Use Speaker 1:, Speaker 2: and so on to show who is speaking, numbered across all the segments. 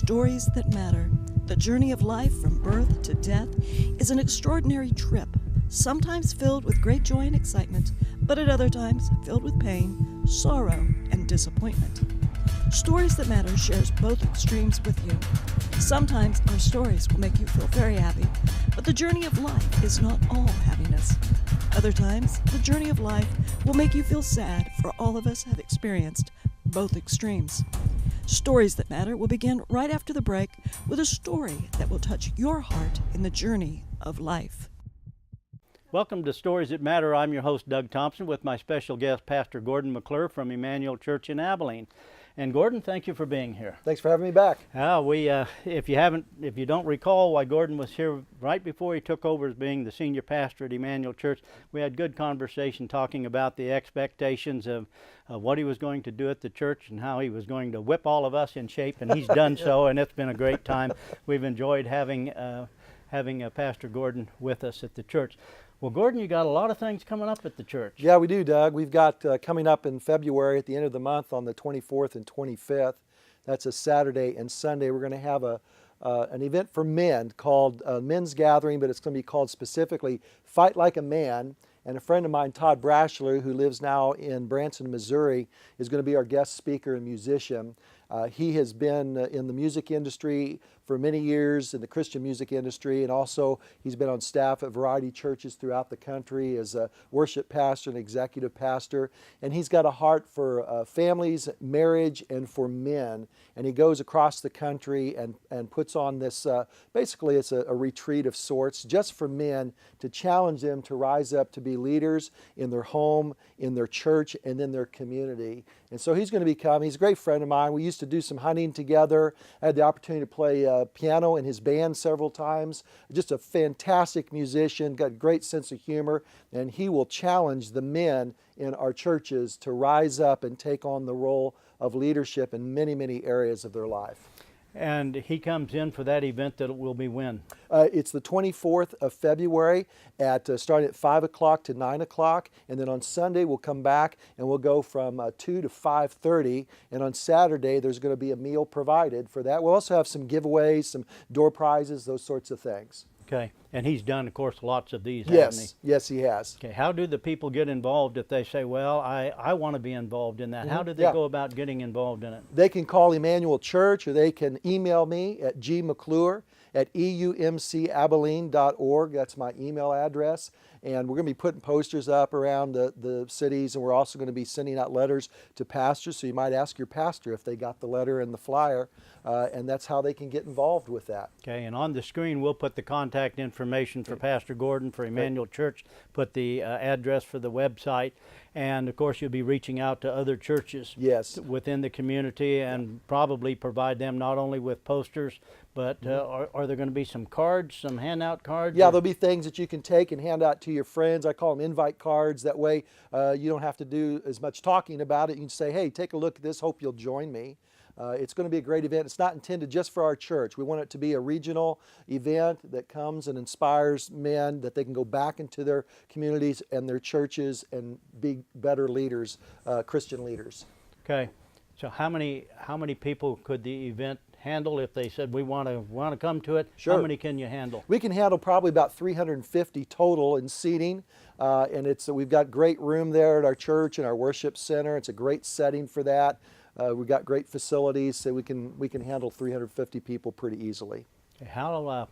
Speaker 1: Stories that matter. The journey of life from birth to death is an extraordinary trip, sometimes filled with great joy and excitement, but at other times filled with pain, sorrow, and disappointment. Stories That Matter shares both extremes with you. Sometimes our stories will make you feel very happy, but the journey of life is not all happiness. Other times, the journey of life will make you feel sad, for all of us have experienced both extremes. Stories That Matter will begin right after the break with a story that will touch your heart in the journey of life.
Speaker 2: Welcome to Stories That Matter. I'm your host, Doug Thompson, with my special guest, Pastor Gordon McClure from Emmanuel Church in Abilene. And Gordon, thank you for being here.
Speaker 3: Thanks for having me back.
Speaker 2: If you don't recall why Gordon was here right before he took over as being the senior pastor at Emmanuel Church, we had good conversation talking about the expectations of what he was going to do at the church and how he was going to whip all of us in shape, and he's done so, and it's been a great time. We've enjoyed having Pastor Gordon with us at the church. Well, Gordon, you got a lot of things coming up at the church.
Speaker 3: Yeah, we do, Doug. We've got coming up in February at the end of the month on the 24th and 25th. That's a Saturday and Sunday. We're going to have an event for men called Men's Gathering, but it's going to be called specifically Fight Like a Man. And a friend of mine, Todd Brashler, who lives now in Branson, Missouri, is going to be our guest speaker and musician. He has been in the music industry for many years, in the Christian music industry, and also he's been on staff at variety churches throughout the country as a worship pastor and executive pastor. And he's got a heart for families, marriage, and for men. And he goes across the country and puts on this, basically it's a retreat of sorts just for men to challenge them to rise up to be leaders in their home, in their church, and in their community. And so he's going to be coming. He's a great friend of mine. We used to do some hunting together. I had the opportunity to play piano in his band several times. Just a fantastic musician, got a great sense of humor, and he will challenge the men in our churches to rise up and take on the role of leadership in many, many areas of their life.
Speaker 2: And he comes in for that event that will be when?
Speaker 3: It's the 24th of February at starting at 5 o'clock to 9 o'clock. And then on Sunday we'll come back and we'll go from 2 to 5:30. And on Saturday there's going to be a meal provided for that. We'll also have some giveaways, some door prizes, those sorts of things.
Speaker 2: Okay, and he's done, of course, lots of these, hasn't he?
Speaker 3: Yes, he has.
Speaker 2: Okay, how do the people get involved if they say, well, I want to be involved in that? How do they go about getting involved in it?
Speaker 3: They can call Emmanuel Church, or they can email me at gmcclure@eumcabilene.org. That's my email address. And we're going to be putting posters up around the cities, and we're also going to be sending out letters to pastors. So you might ask your pastor if they got the letter and the flyer, and that's how they can get involved with that.
Speaker 2: Okay, and on the screen we'll put the contact information for Pastor Gordon for Emmanuel Church, put the address for the website, and of course you'll be reaching out to other churches within the community and probably provide them not only with posters, but are there going to be some cards, some handout cards?
Speaker 3: Yeah, there'll be things that you can take and hand out to your friends. I call them invite cards. That way you don't have to do as much talking about it. You can say, hey, take a look at this, hope you'll join me. It's going to be a great event. It's not intended just for our church. We want it to be a regional event that comes and inspires men that they can go back into their communities and their churches and be better leaders, Christian leaders.
Speaker 2: Okay, so how many people could the event handle if they said we want to come to it?
Speaker 3: Sure.
Speaker 2: How many can you handle?
Speaker 3: We can handle probably about 350 total in seating, and we've got great room there at our church and our worship center. It's a great setting for that. We've got great facilities, so we can handle 350 people pretty easily.
Speaker 2: Okay, how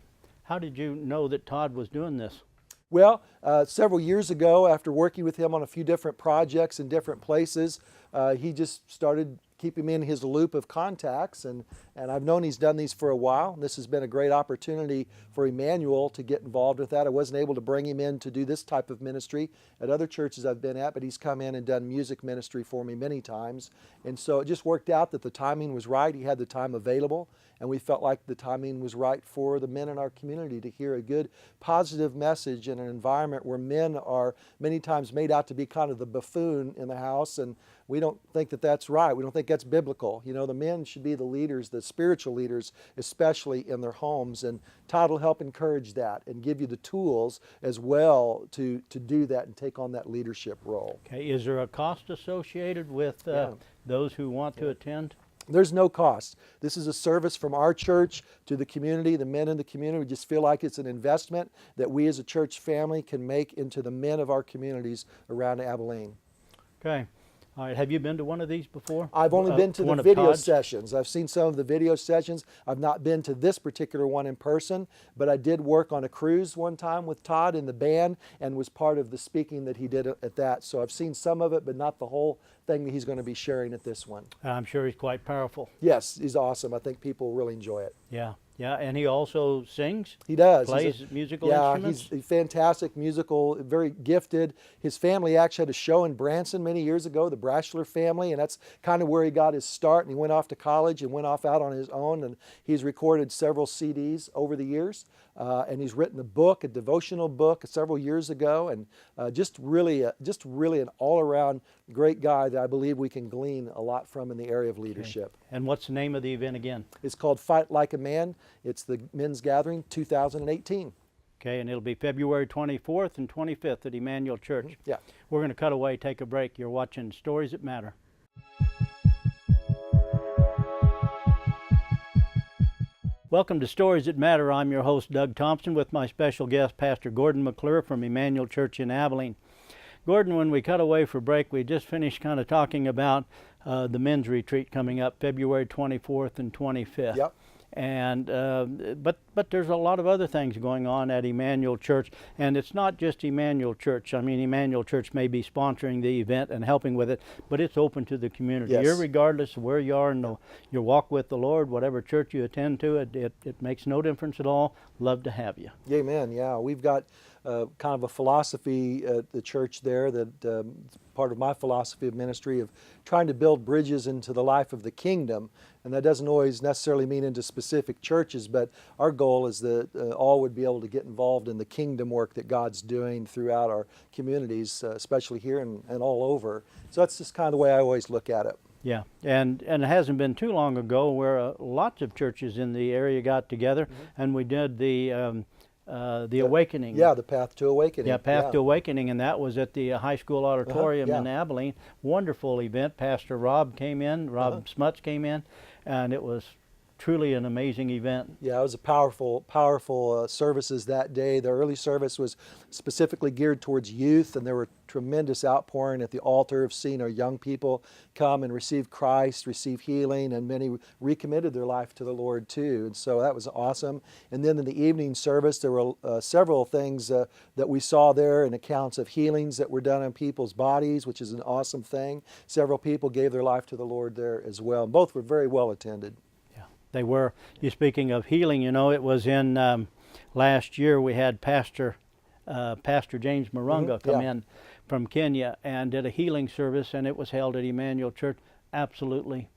Speaker 2: did you know that Todd was doing this?
Speaker 3: Well, several years ago, after working with him on a few different projects in different places, he just started keeping me in his loop of contacts, and I've known he's done these for a while. This has been a great opportunity for Emmanuel to get involved with that. I wasn't able to bring him in to do this type of ministry at other churches I've been at, but he's come in and done music ministry for me many times. And so it just worked out that the timing was right. He had the time available, and we felt like the timing was right for the men in our community to hear a good, positive message in an environment where men are many times made out to be kind of the buffoon in the house, and we don't think that that's right. We don't think that's biblical. You know, the men should be the leaders, the spiritual leaders, especially in their homes, and Todd will help encourage that and give you the tools as well to do that and take on that leadership role.
Speaker 2: Okay, is there a cost associated with those who want to attend?
Speaker 3: There's no cost. This is a service from our church to the community, the men in the community. We just feel like it's an investment that we as a church family can make into the men of our communities around Abilene.
Speaker 2: Okay. All right. Have you been to one of these before?
Speaker 3: I've only been to
Speaker 2: one
Speaker 3: the
Speaker 2: of
Speaker 3: video
Speaker 2: Todd's?
Speaker 3: sessions. I've seen some of the video sessions. I've not been to this particular one in person, but I did work on a cruise one time with Todd in the band and was part of the speaking that he did at that. So I've seen some of it, but not the whole thing that he's going to be sharing at this one.
Speaker 2: I'm sure he's quite powerful.
Speaker 3: Yes, he's awesome. I think people really enjoy it.
Speaker 2: Yeah. Yeah. And he also sings?
Speaker 3: He does.
Speaker 2: Plays musical
Speaker 3: yeah,
Speaker 2: instruments?
Speaker 3: he's fantastic musical, very gifted. His family actually had a show in Branson many years ago, the Brashler family, and that's kind of where he got his start. And he went off to college and went off out on his own, and he's recorded several CDs over the years. And he's written a book, a devotional book, several years ago, and just really an all-around great guy that I believe we can glean a lot from in the area of leadership.
Speaker 2: Okay. And what's the name of the event again?
Speaker 3: It's called Fight Like a Man. It's the Men's Gathering 2018.
Speaker 2: Okay, and it'll be February 24th and 25th at Emmanuel Church.
Speaker 3: Yeah.
Speaker 2: We're going to cut away, take a break. You're watching Stories That Matter. Welcome to Stories That Matter. I'm your host, Doug Thompson, with my special guest, Pastor Gordon McClure from Emmanuel Church in Abilene. Gordon, when we cut away for break, we just finished kind of talking about the men's retreat coming up February 24th and 25th.
Speaker 3: Yep.
Speaker 2: And but there's a lot of other things going on at Emmanuel Church, and it's not just Emmanuel Church. I mean, Emmanuel Church may be sponsoring the event and helping with it, but it's open to the community.
Speaker 3: Yes.
Speaker 2: Irregardless of where you are in your walk with the Lord, whatever church you attend to, it makes no difference at all. Love to have you.
Speaker 3: Amen. Yeah, we've got kind of a philosophy at the church there that part of my philosophy of ministry of trying to build bridges into the life of the kingdom. And that doesn't always necessarily mean into specific churches, but our goal is that all would be able to get involved in the kingdom work that God's doing throughout our communities, especially here and all over. So that's just kind of the way I always look at it.
Speaker 2: Yeah, and it hasn't been too long ago where lots of churches in the area got together, and we did the Awakening.
Speaker 3: Yeah, the Path to Awakening.
Speaker 2: Yeah, Path to Awakening, and that was at the high school auditorium in Abilene. Wonderful event. Pastor Rob came in, Rob Smuts came in, and it was truly an amazing event.
Speaker 3: Yeah, it was a powerful services that day. The early service was specifically geared towards youth, and there were tremendous outpouring at the altar of seeing our young people come and receive Christ, receive healing, and many recommitted their life to the Lord too. And so that was awesome. And then in the evening service, there were several things that we saw there, and accounts of healings that were done on people's bodies, which is an awesome thing. Several people gave their life to the Lord there as well. And both were very well attended.
Speaker 2: They were. You speaking of healing, you know, it was in last year we had Pastor James Marunga come in from Kenya and did a healing service, and it was held at Emmanuel Church. Absolutely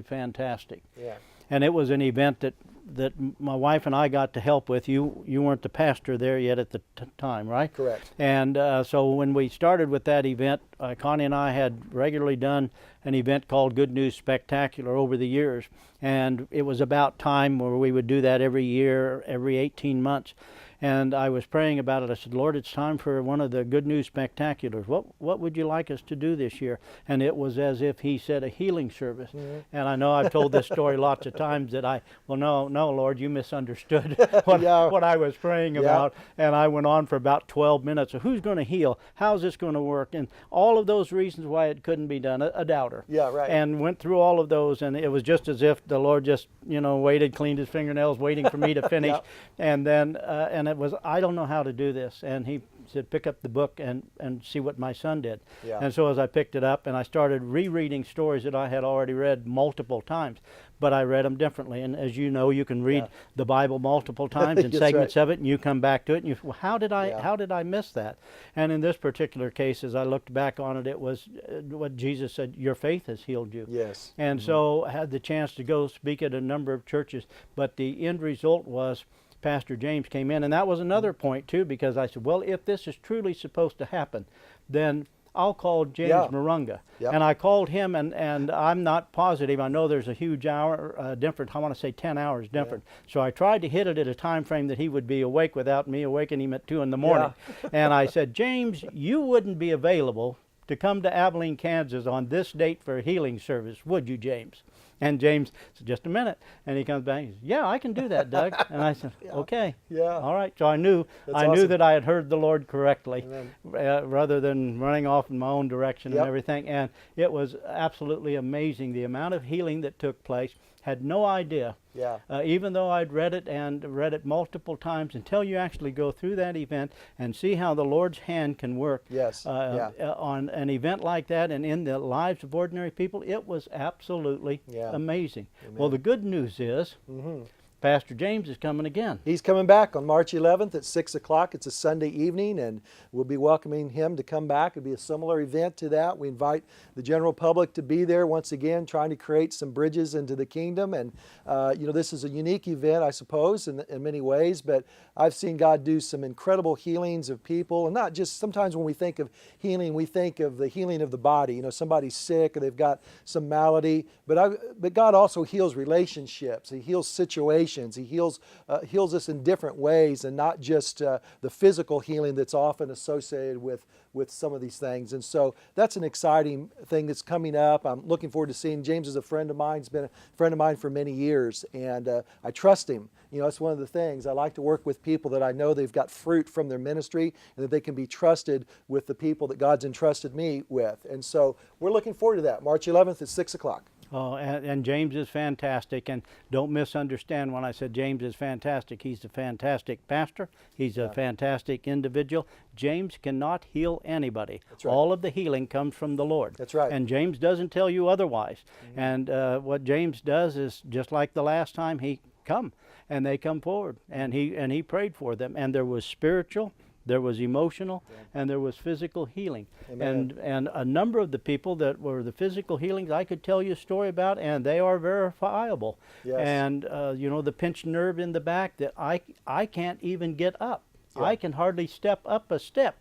Speaker 2: fantastic.
Speaker 3: Yeah.
Speaker 2: And it was an event that my wife and I got to help with. You weren't the pastor there yet at the time, right?
Speaker 3: Correct.
Speaker 2: And so when we started with that event, Connie and I had regularly done an event called Good News Spectacular over the years. And it was about time where we would do that every year, every 18 months. And I was praying about it. I said, Lord, it's time for one of the Good News Spectaculars. What would you like us to do this year? And it was as if he said a healing service. And I know I've told this story lots of times that no, Lord, you misunderstood what I was praying about. And I went on for about 12 minutes. So who's going to heal? How's this going to work? And all of those reasons why it couldn't be done, a doubter.
Speaker 3: Yeah, right.
Speaker 2: And went through all of those, and it was just as if the Lord just, waited, cleaned his fingernails, waiting for me to finish. And then, and it was, I don't know how to do this. And he said, pick up the book and see what my son did. Yeah. And so as I picked it up, and I started rereading stories that I had already read multiple times, but I read them differently. And as you know, you can read the Bible multiple times in segments of it, and you come back to it, and you, well, how did I miss that? And in this particular case, as I looked back on it, it was what Jesus said, your faith has healed you.
Speaker 3: Yes.
Speaker 2: And so I had the chance to go speak at a number of churches, but the end result was Pastor James came in, and that was another point too, because I said, well, if this is truly supposed to happen, then I'll call James Marunga. And I called him, and I'm not positive. I know there's a huge hour difference. I want to say 10 hours different. So I tried to hit it at a time frame that he would be awake without me awakening him at 2 in the morning. And I said, James, you wouldn't be available to come to Abilene, Kansas on this date for a healing service, would you, James? And James said, just a minute. And he comes back and he says, yeah, I can do that, Doug. And I said, okay.
Speaker 3: Yeah.
Speaker 2: All right. So I knew
Speaker 3: Awesome.
Speaker 2: that I had heard the Lord correctly,
Speaker 3: Amen.
Speaker 2: rather than running off in my own direction
Speaker 3: Yep.
Speaker 2: and everything. And it was absolutely amazing, the amount of healing that took place. Had no idea.
Speaker 3: Yeah.
Speaker 2: Even though I'd read it multiple times, until you actually go through that event and see how the Lord's hand can work
Speaker 3: Yes.
Speaker 2: on an event like that and in the lives of ordinary people, it was absolutely
Speaker 3: Yeah.
Speaker 2: amazing.
Speaker 3: Amen.
Speaker 2: Well, the good news is
Speaker 3: Mm-hmm.
Speaker 2: Pastor James is coming again.
Speaker 3: He's coming back on March 11th at 6 o'clock. It's a Sunday evening, and we'll be welcoming him to come back. It'll be a similar event to that. We invite the general public to be there once again, trying to create some bridges into the kingdom. And, this is a unique event, I suppose, in many ways, but I've seen God do some incredible healings of people. And not just, sometimes when we think of healing, we think of the healing of the body. Somebody's sick or they've got some malady, but God also heals relationships. He heals situations. He heals us in different ways, and not just the physical healing that's often associated with some of these things. And so that's an exciting thing that's coming up. I'm looking forward to seeing. James is a friend of mine. He's been a friend of mine for many years, and I trust him. That's one of the things. I like to work with people that I know they've got fruit from their ministry, and that they can be trusted with the people that God's entrusted me with. And so we're looking forward to that. March 11th at 6 o'clock.
Speaker 2: Oh, and James is fantastic, and don't misunderstand when I said James is fantastic. He's a fantastic pastor. He's a fantastic individual. James cannot heal anybody.
Speaker 3: That's right.
Speaker 2: All of the healing comes from the Lord.
Speaker 3: That's right.
Speaker 2: And James doesn't tell you otherwise. Mm-hmm. And what James does is, just like the last time, he come, and they come forward, and he prayed for them, and there was spiritual, there was emotional, and there was physical healing.
Speaker 3: Amen.
Speaker 2: And a number of the people that were the physical healings I could tell you a story about, and they are verifiable.
Speaker 3: Yes.
Speaker 2: And the pinched nerve in the back that I can't even get up.
Speaker 3: Yeah.
Speaker 2: I can hardly step up a step.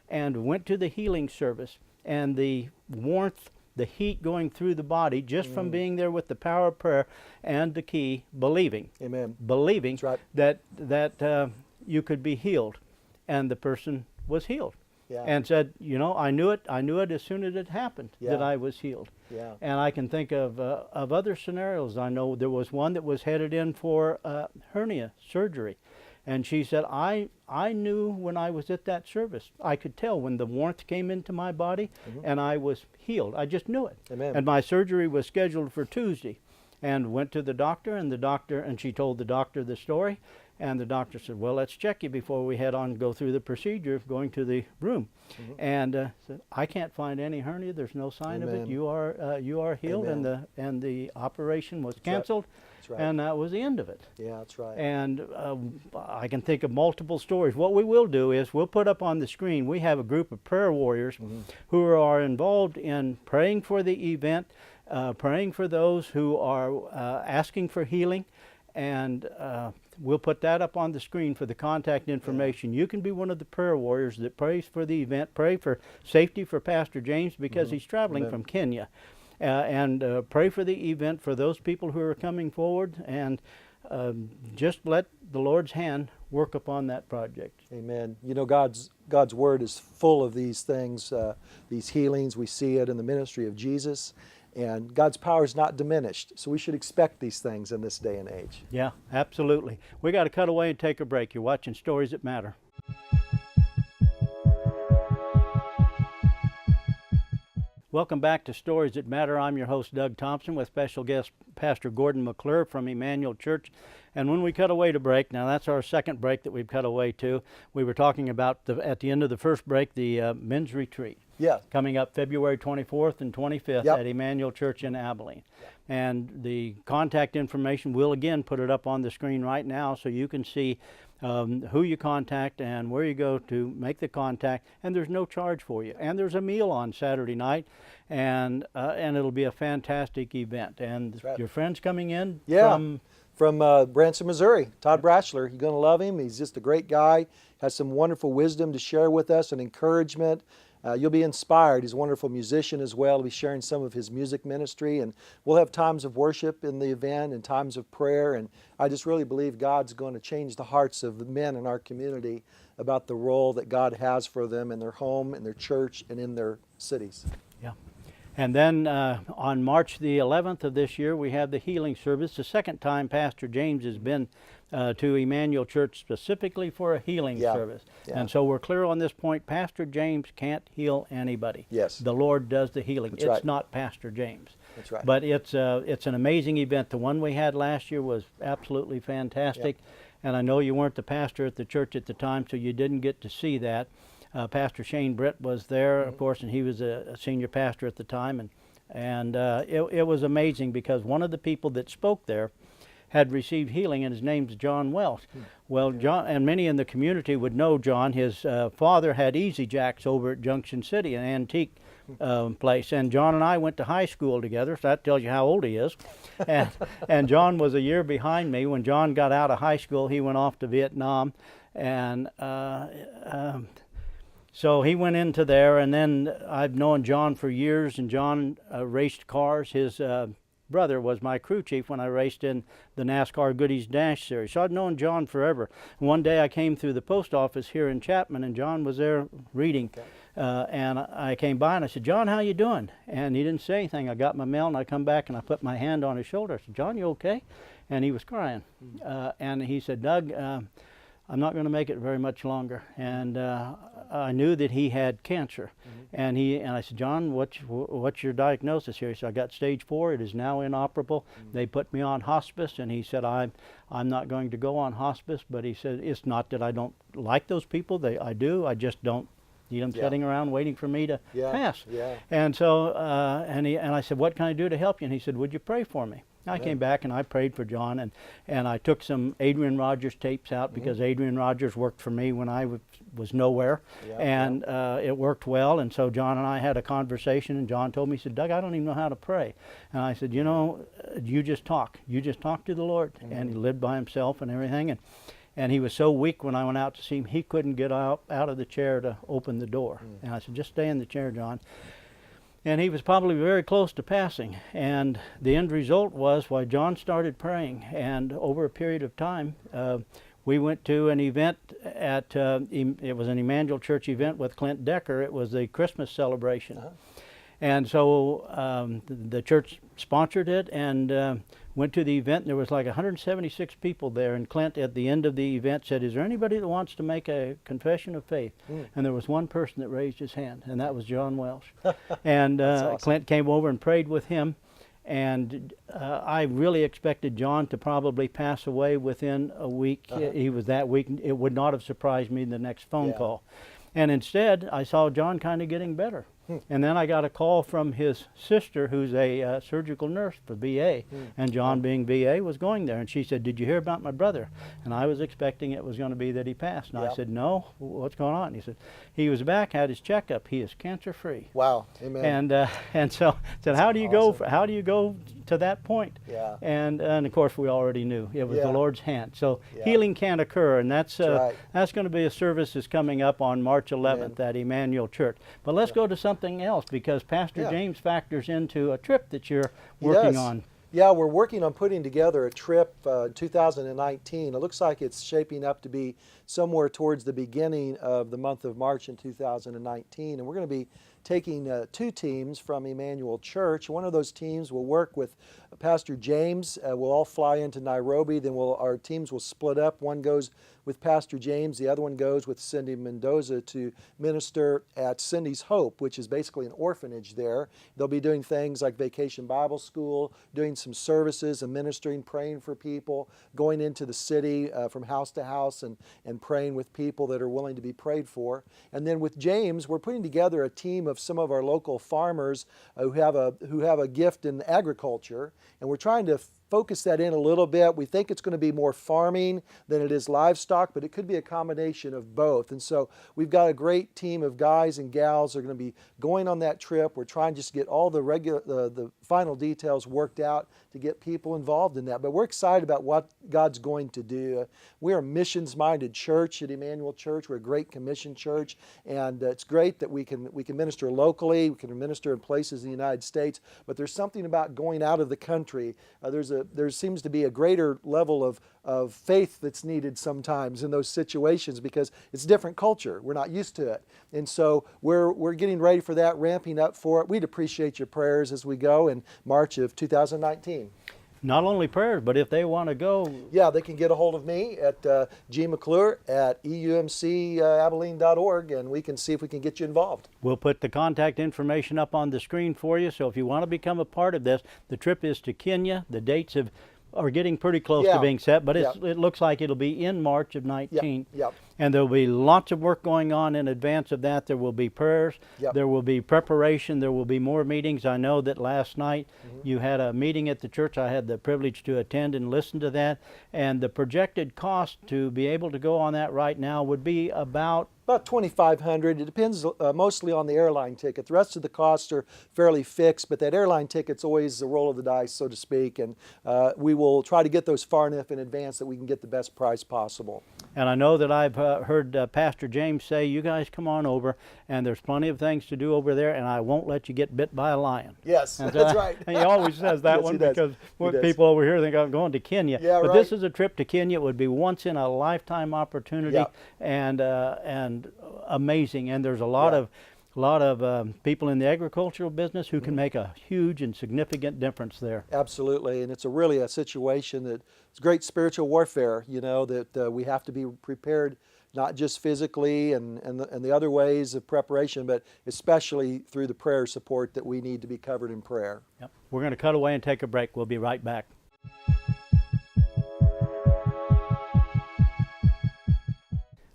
Speaker 2: And went to the healing service, and the warmth, the heat going through the body just from being there with the power of prayer, and the key, believing.
Speaker 3: Amen.
Speaker 2: Believing.
Speaker 3: That's right.
Speaker 2: that you could be healed. And the person was healed.
Speaker 3: Yeah.
Speaker 2: And said, I knew it as soon as it happened, that I was healed.
Speaker 3: Yeah.
Speaker 2: And I can think of other scenarios. I know there was one that was headed in for hernia surgery. And she said, I knew when I was at that service. I could tell when the warmth came into my body, and I was healed. I just knew it.
Speaker 3: Amen.
Speaker 2: And my surgery was scheduled for Tuesday. And went to the doctor, and she told the doctor the story. And the doctor said, well, let's check you before we head on and go through the procedure of going to the room. And said, I can't find any hernia. There's no sign of it. You are healed.
Speaker 3: Amen.
Speaker 2: And the operation was canceled.
Speaker 3: That's right.
Speaker 2: And that was the end of it.
Speaker 3: Yeah, that's right.
Speaker 2: And I can think of multiple stories. What we will do is we'll put up on the screen, we have a group of prayer warriors who are involved in praying for the event, praying for those who are asking for healing, and we'll put that up on the screen for the contact information. You can be one of the prayer warriors that prays for the event. Pray for safety for Pastor James because he's traveling from Kenya. And pray for the event for those people who are coming forward, and just let the Lord's hand work upon that project.
Speaker 3: Amen. God's Word is full of these things, these healings. We see it in the ministry of Jesus. And God's power is not diminished, so we should expect these things in this day and age.
Speaker 2: Yeah, absolutely. We got to cut away and take a break. You're watching Stories That Matter. Welcome back to Stories That Matter. I'm your host, Doug Thompson, with special guest Pastor Gordon McClure from Emmanuel Church. And when we cut away to break, now that's our second break that we've cut away to, we were talking about, at the end of the first break, the men's retreat.
Speaker 3: Yeah.
Speaker 2: Coming up February 24th and 25th
Speaker 3: Yep.
Speaker 2: at Emmanuel Church in Abilene. And the contact information, we'll again put it up on the screen right now so you can see who you contact and where you go to make the contact. And there's no charge for you. And there's a meal on Saturday night, and it'll be a fantastic event. And
Speaker 3: right.
Speaker 2: your friend's coming in
Speaker 3: from Branson, Missouri. Todd Brashler. You're going to love him. He's just a great guy. Has some wonderful wisdom to share with us and encouragement. You'll be inspired. He's a wonderful musician as well. He'll be sharing some of his music ministry, and we'll have times of worship in the event and times of prayer. And I just really believe God's going to change the hearts of the men in our community about the role that God has for them in their home, in their church, and in their cities.
Speaker 2: Yeah. And then on March the 11th of this year, we have the healing service. The second time Pastor James has been to Emmanuel Church specifically for a healing service.
Speaker 3: Yeah.
Speaker 2: And so we're clear on this point. Pastor James can't heal anybody.
Speaker 3: Yes.
Speaker 2: The Lord does the healing.
Speaker 3: That's
Speaker 2: it's
Speaker 3: right.
Speaker 2: not Pastor James.
Speaker 3: That's right.
Speaker 2: But it's an amazing event. The one we had last year was absolutely fantastic.
Speaker 3: Yep.
Speaker 2: And I know you weren't the pastor at the church at the time, so you didn't get to see that. Pastor Shane Britt was there, of course, and he was a senior pastor at the time. And it was amazing because one of the people that spoke there had received healing, and his name's John Welsh. Well, John, and many in the community would know John. His father had Easy Jacks over at Junction City, an antique place, and John and I went to high school together, so that tells you how old he is. And John was a year behind me. When John got out of high school, he went off to Vietnam, and so he went into there, and then I've known John for years, and John raced cars. His brother was my crew chief when I raced in the NASCAR Goodies Dash Series. So I'd known John forever. One day I came through the post office here in Chapman, and John was there reading. And I came by and I said, "John, how you doing?" And he didn't say anything. I got my mail and I come back and I put my hand on his shoulder. I said, "John, you okay?" And he was crying. And he said, "Doug, I'm not going to make it very much longer." And I knew that he had cancer. And I said, "John, what's your diagnosis here?" He said, "I got stage 4. It is now inoperable. They put me on hospice." And he said, I'm not going to go on hospice, but he said, "It's not that I don't like those people. I do. I just don't need them sitting around waiting for me to pass." And so, and I said, "What can I do to help you?" And he said, "Would you pray for me?" I came back and I prayed for John, and I took some Adrian Rogers tapes out because Adrian Rogers worked for me when I was nowhere, and it worked well. And so John and I had a conversation, and John told me, he said, "Doug, I don't even know how to pray." And I said, "You just talk. You just talk to the Lord." And he lived by himself and everything. And he was so weak when I went out to see him, he couldn't get out of the chair to open the door. And I said, "Just stay in the chair, John." And he was probably very close to passing. And the end result was, while John started praying, and over a period of time, we went to an event at, it was an Emmanuel Church event with Clint Decker. It was the Christmas celebration. And so the church sponsored it and went to the event, and there was like 176 people there. And Clint, at the end of the event, said, "Is there anybody that wants to make a confession of faith?" And there was one person that raised his hand, and that was John Welsh. And awesome. Clint came over and prayed with him. And I really expected John to probably pass away within a week. He was that weak. It would not have surprised me in the next phone call. And instead, I saw John kind of getting better. And then I got a call from his sister, who's a surgical nurse for VA, and John, being VA, was going there. And she said, "Did you hear about my brother?" And I was expecting it was going to be that he passed. And I said, "No, what's going on?" And he said, "He was back, had his checkup. He is cancer-free."
Speaker 3: Wow, amen.
Speaker 2: And so I said, "How do you
Speaker 3: awesome.
Speaker 2: how do you go to that point?" And of course we already knew it was the Lord's hand. So healing can occur, and that's going to be a service that's coming up on March 11th at Emmanuel Church. But let's go to something else, because Pastor James factors into a trip that you're working on.
Speaker 3: Yeah, we're working on putting together a trip 2019. It looks like it's shaping up to be somewhere towards the beginning of the month of March in 2019. And we're going to be taking 2 teams from Emmanuel Church. One of those teams will work with Pastor James. We'll all fly into Nairobi. Then our teams will split up. One goes with Pastor James. The other one goes with Cindy Mendoza to minister at Cindy's Hope, which is basically an orphanage there. They'll be doing things like Vacation Bible School, doing some services and ministering, praying for people, going into the city from house to house and praying with people that are willing to be prayed for. And then with James, we're putting together a team of some of our local farmers who have a gift in agriculture, and we're trying to focus that in a little bit. We think it's going to be more farming than it is livestock, but it could be a combination of both. And so we've got a great team of guys and gals that are going to be going on that trip. We're trying just to get all the final details worked out to get people involved in that. But we're excited about what God's going to do. We are a missions-minded church at Emmanuel Church. We're a Great Commission church, and it's great that we can minister locally. We can minister in places in the United States. But there's something about going out of the country. There seems to be a greater level of faith that's needed sometimes in those situations because it's a different culture. We're not used to it. And so we're getting ready for that, ramping up for it. We'd appreciate your prayers as we go in March of 2019.
Speaker 2: Not only prayers, but if they want to go.
Speaker 3: Yeah, they can get a hold of me at McClure at eumcabilene.org, and we can see if we can get you involved.
Speaker 2: We'll put the contact information up on the screen for you. So if you want to become a part of this, the trip is to Kenya. The dates are getting pretty close to being set, but it looks like it'll be in March of 19.
Speaker 3: Yep.
Speaker 2: And there'll be lots of work going on in advance of that. There will be prayers, there will be preparation, there will be more meetings. I know that last night you had a meeting at the church. I had the privilege to attend and listen to that. And the projected cost to be able to go on that right now would be about
Speaker 3: $2,500. It depends mostly on the airline ticket. The rest of the costs are fairly fixed, but that airline ticket's always a roll of the dice, so to speak, and we will try to get those far enough in advance that we can get the best price possible.
Speaker 2: And I know that I've heard Pastor James say, you guys come on over, and there's plenty of things to do over there, and I won't let you get bit by a lion.
Speaker 3: Yes, that's right.
Speaker 2: And he always says that one because people over here think I'm going to Kenya.
Speaker 3: Yeah,
Speaker 2: but
Speaker 3: right.
Speaker 2: This is a trip to Kenya. It would be once in a lifetime opportunity, and amazing. And there's a lot of people in the agricultural business who can make a huge and significant difference there.
Speaker 3: Absolutely, and it's really a situation that it's great spiritual warfare, you know, that we have to be prepared not just physically and the other ways of preparation, but especially through the prayer support that we need to be covered in prayer.
Speaker 2: Yep. We're going to cut away and take a break. We'll be right back.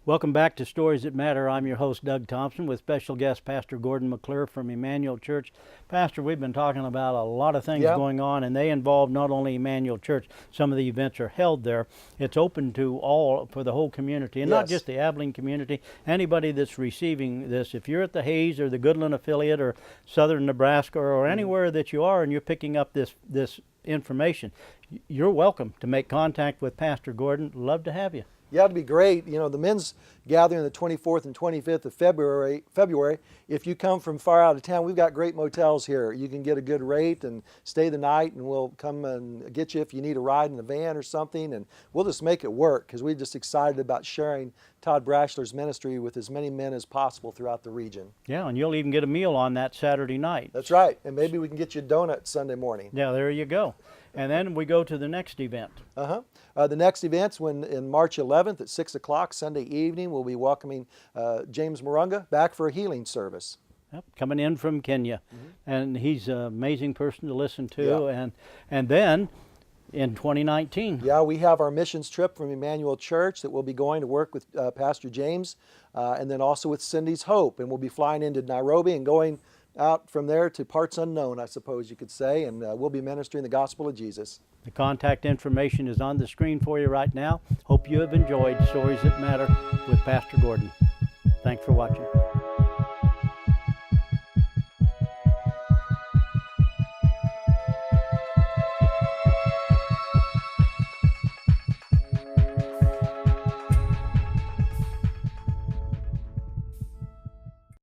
Speaker 2: Welcome back to Stories That Matter. I'm your host, Doug Thompson, with special guest Pastor Gordon McClure from Emmanuel Church. Pastor, we've been talking about a lot of things going on, and they involve not only Emmanuel Church. Some of the events are held there. It's open to all, for the whole community, and not just the Abilene community. Anybody that's receiving this, if you're at the Hayes or the Goodland affiliate or Southern Nebraska or anywhere that you are and you're picking up this information, you're welcome to make contact with Pastor Gordon. Love to have you.
Speaker 3: Yeah, it'd be great. You know, the men's gathering the 24th and 25th of February, if you come from far out of town, we've got great motels here. You can get a good rate and stay the night, and we'll come and get you if you need a ride in a van or something, and we'll just make it work because we're just excited about sharing Todd Brashler's ministry with as many men as possible throughout the region.
Speaker 2: Yeah, and you'll even get a meal on that Saturday night.
Speaker 3: That's right, and maybe we can get you a donut Sunday morning.
Speaker 2: Yeah, there you go. And then we go to the next event.
Speaker 3: The next event's in March 11th at 6 o'clock Sunday evening. We'll be welcoming James Marunga back for a healing service.
Speaker 2: Yep, coming in from Kenya. And he's an amazing person to listen to. And then in 2019.
Speaker 3: Yeah, we have our missions trip from Emmanuel Church that we'll be going to work with Pastor James and then also with Cindy's Hope. And we'll be flying into Nairobi and going out from there to parts unknown, I suppose you could say, and we'll be ministering the gospel of Jesus.
Speaker 2: The contact information is on the screen for you right now. Hope you have enjoyed Stories That Matter with Pastor Gordon. Thanks for watching.